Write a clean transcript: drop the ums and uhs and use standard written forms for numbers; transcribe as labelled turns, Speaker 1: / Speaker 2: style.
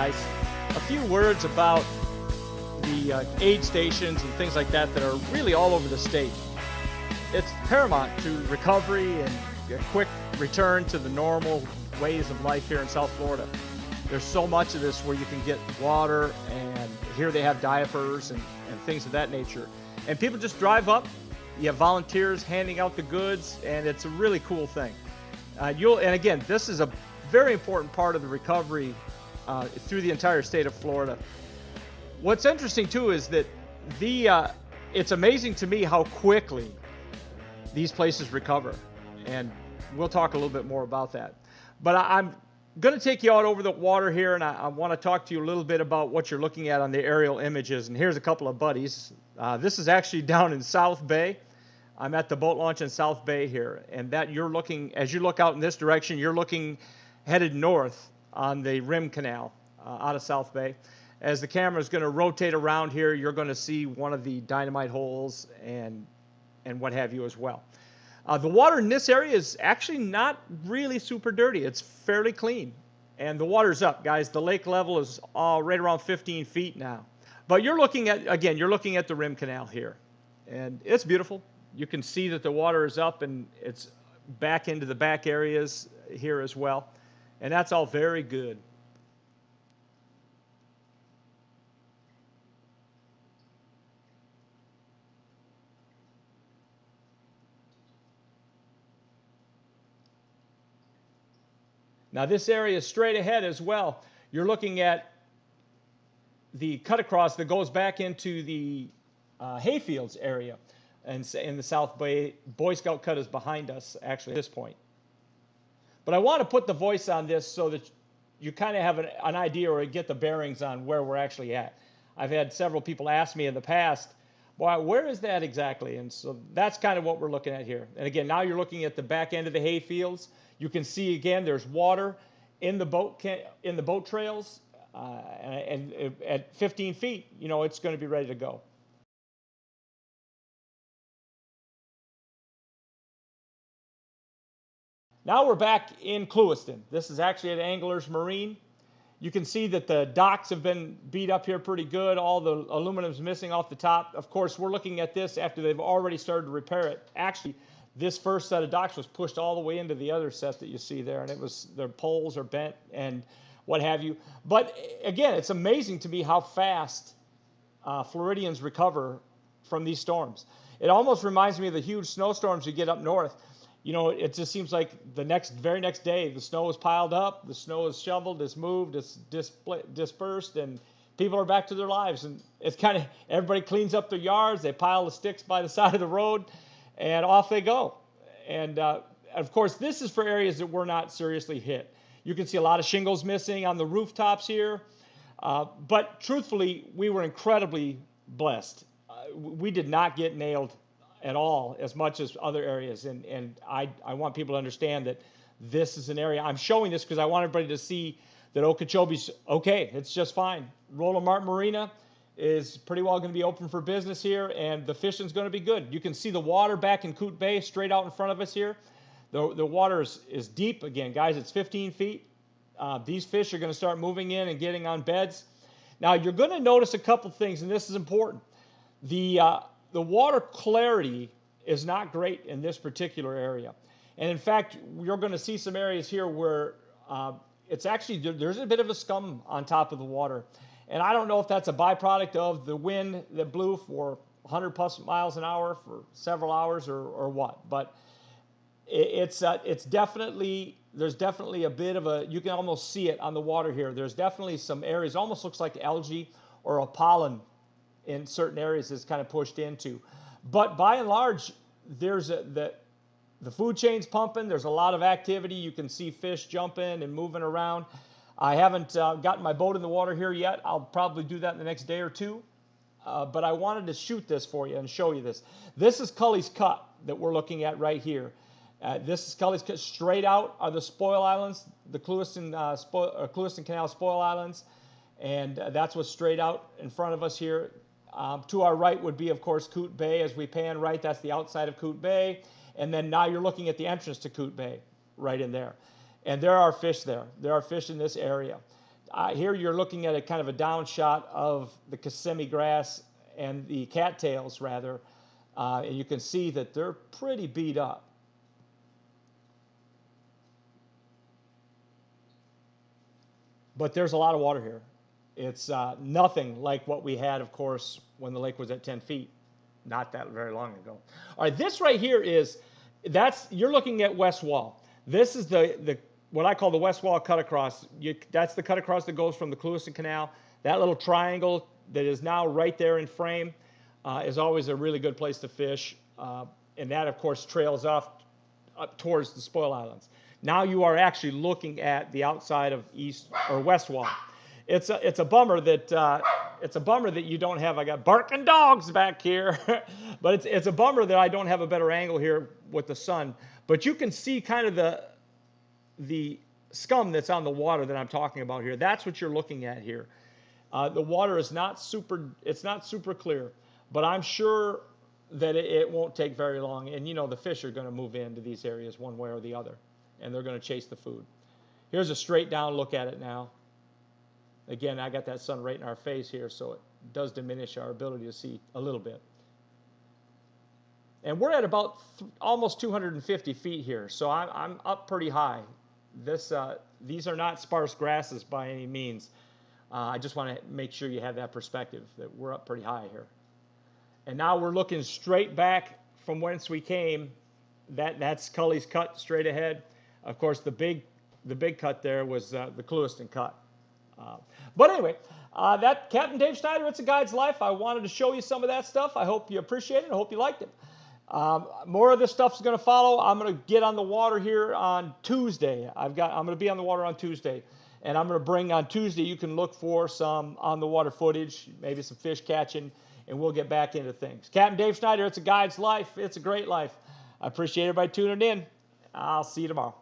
Speaker 1: guys, a few words about the aid stations and things like that that are really all over the state. It's paramount to recovery and a quick return to the normal ways of life here in South Florida. There's so much of this where you can get water, and here they have diapers and things of that nature. And people just drive up. You have volunteers handing out the goods, and it's a really cool thing. And again, this is a very important part of the recovery through the entire state of Florida. What's interesting too is that it's amazing to me how quickly these places recover, and we'll talk a little bit more about that. But I'm going to take you out over the water here, and I want to talk to you a little bit about what you're looking at on the aerial images. And here's a couple of buddies. This is actually down in South Bay. I'm at the boat launch in South Bay here, and that you're looking, as you look out in this direction, you're looking headed north on the rim canal out of South Bay. As the camera is going to rotate around here, you're going to see one of the dynamite holes and what have you as well. The water in this area is actually not really super dirty. It's fairly clean, and the water's up, guys. The lake level is right around 15 feet now. But you're looking at the rim canal here, and it's beautiful. You can see that the water is up, and it's back into the back areas here as well, and that's all very good. Now this area is straight ahead as well. You're looking at the cut across that goes back into the hayfields area, and in the South Bay. Boy Scout cut is behind us actually at this point. But I want to put the voice on this so that you kind of have an idea or get the bearings on where we're actually at. I've had several people ask me in the past, boy, where is that exactly? And so that's kind of what we're looking at here. And again, now you're looking at the back end of the hayfields. You can see again there's water in the boat trails, and at 15 feet, you know, it's going to be ready to go. Now we're back in Clewiston. This is actually at Angler's Marine. You can see that the docks have been beat up here pretty good. All the aluminum's missing off the top. Of course, we're looking at this after they've already started to repair it. Actually, this first set of docks was pushed all the way into the other set that you see there, and their poles are bent and what have you. But again, it's amazing to me how fast Floridians recover from these storms. It almost reminds me of the huge snowstorms you get up north. You know, it just seems like the very next day, the snow is piled up, the snow is shoveled, it's moved, it's dispersed, and people are back to their lives. And it's kind of, everybody cleans up their yards, they pile the sticks by the side of the road, and off they go. And of course, this is for areas that were not seriously hit. You can see a lot of shingles missing on the rooftops here. But truthfully, we were incredibly blessed. We did not get nailed at all as much as other areas. And I want people to understand that this is an area, I'm showing this because I want everybody to see that Okeechobee's okay, it's just fine. Roland Martin Marina is pretty well going to be open for business here, and the fishing's going to be good. You can see the water back in Coot Bay straight out in front of us here. The water is deep again, guys. It's 15 feet. These fish are going to start moving in and getting on beds. Now you're going to notice a couple things, and this is important. The water clarity is not great in this particular area, and in fact, you're going to see some areas here where it's actually, there's a bit of a scum on top of the water. And I don't know if that's a byproduct of the wind that blew for 100 plus miles an hour for several hours or what. But it's definitely, there's definitely a bit of a, you can almost see it on the water here. There's definitely some areas, almost looks like algae or a pollen in certain areas that's kind of pushed into. But by and large, there's the food chain's pumping. There's a lot of activity. You can see fish jumping and moving around. I haven't gotten my boat in the water here yet. I'll probably do that in the next day or two. But I wanted to shoot this for you and show you this. This is Cully's Cut that we're looking at right here. This is Cully's Cut. Straight out are the Spoil Islands, the Clewiston Canal Spoil Islands. And that's what's straight out in front of us here. To our right would be, of course, Coot Bay. As we pan right, that's the outside of Coot Bay. And then now you're looking at the entrance to Coot Bay right in there. And there are fish there. There are fish in this area. here you're looking at a kind of a down shot of the Kissimmee grass and the cattails, rather, and you can see that they're pretty beat up. But there's a lot of water here. It's nothing like what we had, of course, when the lake was at 10 feet, not that very long ago. All right, this right here you're looking at West Wall. This is the what I call the West Wall cut across. That's the cut across that goes from the Clewiston Canal. That little triangle that is now right there in frame is always a really good place to fish. And that, of course, trails off up towards the Spoil Islands. Now you are actually looking at the outside of East or West Wall. It's a bummer that you don't have. I got barking dogs back here, but it's a bummer that I don't have a better angle here with the sun. But you can see kind of the scum that's on the water that I'm talking about here. That's what you're looking at here. The water is not super clear, but I'm sure that it won't take very long. And you know the fish are going to move into these areas one way or the other, and they're going to chase the food. Here's a straight down look at it now. Again, I got that sun right in our face here, so it does diminish our ability to see a little bit. And we're at about almost 250 feet here, so I'm up pretty high. These are not sparse grasses by any means. I just want to make sure you have that perspective that we're up pretty high here. And now we're looking straight back from whence we came. That's Cully's cut straight ahead. Of course, the big cut there was the Clewiston cut. But anyway, that Captain Dave Schneider, It's a Guide's Life. I wanted to show you some of that stuff. I hope you appreciate it. I hope you liked it. More of this stuff is going to follow. I'm going to get on the water here on Tuesday. I'm going to be on the water on Tuesday. And I'm going to bring on Tuesday, you can look for some on the water footage, maybe some fish catching, and we'll get back into things. Captain Dave Schneider, It's a Guide's Life. It's a great life. I appreciate everybody tuning in. I'll see you tomorrow.